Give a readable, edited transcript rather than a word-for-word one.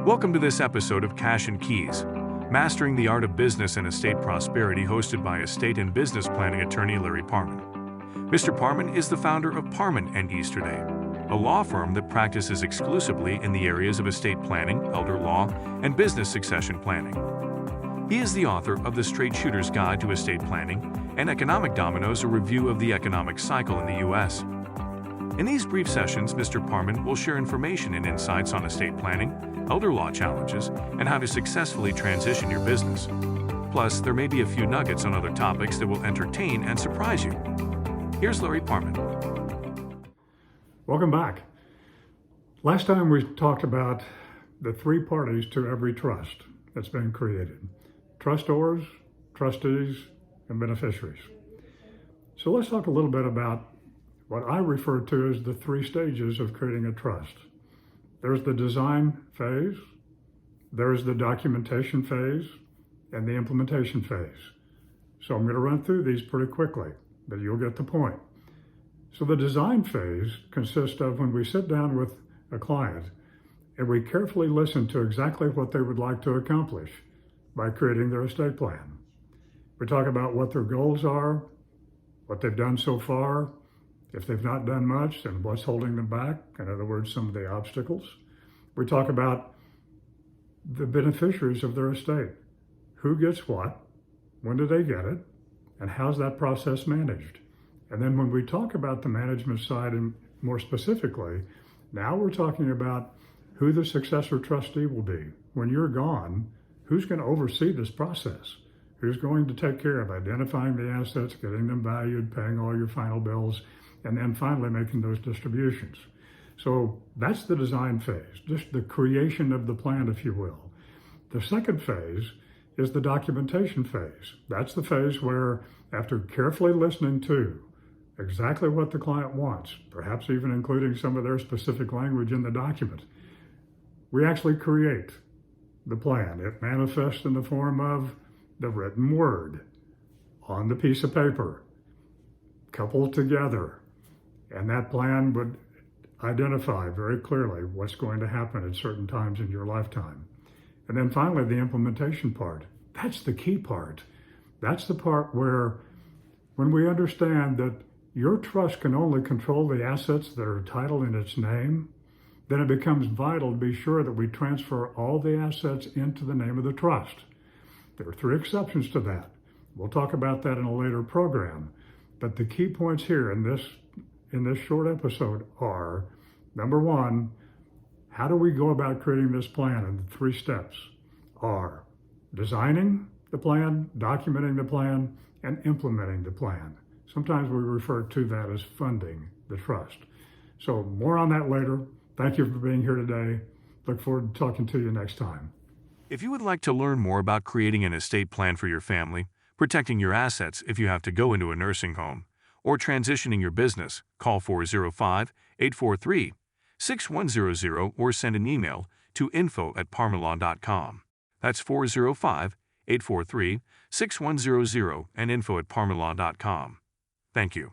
Welcome to this episode of Cash and Keys, Mastering the Art of Business and Estate Prosperity, hosted by estate and business planning attorney Larry Parman. Mr. Parman is the founder of Parman Easterday, a law firm that practices exclusively in the areas of estate planning, elder law, and business succession planning. He is the author of The Straight Shooter's Guide to Estate Planning and Economic Dominoes, a review of the economic cycle in the U.S. In these brief sessions, Mr. Parman will share information and insights on estate planning, elder law challenges, and how to successfully transition your business. Plus, there may be a few nuggets on other topics that will entertain and surprise you. Here's Larry Parman. Welcome back. Last time we talked about the three parties to every trust that's been created: trustors, trustees, and beneficiaries. So let's talk a little bit about what I refer to as the three stages of creating a trust. There's the design phase, there's the documentation phase, and the implementation phase. So I'm going to run through these pretty quickly, but you'll get the point. So the design phase consists of when we sit down with a client and we carefully listen to exactly what they would like to accomplish by creating their estate plan. We talk about what their goals are, what they've done so far. If they've not done much, then what's holding them back? In other words, some of the obstacles. We talk about the beneficiaries of their estate. Who gets what? When do they get it? And how's that process managed? And then when we talk about the management side, and more specifically, now we're talking about who the successor trustee will be. When you're gone, who's going to oversee this process? Who's going to take care of identifying the assets, getting them valued, paying all your final bills, and then finally making those distributions? So that's the design phase, just the creation of the plan, if you will. The second phase is the documentation phase. That's the phase where, after carefully listening to exactly what the client wants, perhaps even including some of their specific language in the document, we actually create the plan. It manifests in the form of the written word on the piece of paper, coupled together. And that plan would identify very clearly what's going to happen at certain times in your lifetime. And then finally, the implementation part. That's the key part. That's the part where, when we understand that your trust can only control the assets that are titled in its name, then it becomes vital to be sure that we transfer all the assets into the name of the trust. There are three exceptions to that. We'll talk about that in a later program. But the key points here in this short episode are, number one, how do we go about creating this plan? And the three steps are designing the plan, documenting the plan, and implementing the plan. Sometimes we refer to that as funding the trust. So more on that later. Thank you for being here today. Look forward to talking to you next time. If you would like to learn more about creating an estate plan for your family, protecting your assets if you have to go into a nursing home, or transitioning your business, call 405-843-6100 or send an email to info@parmanlaw.com. That's 405-843-6100 and info@parmanlaw.com. Thank you.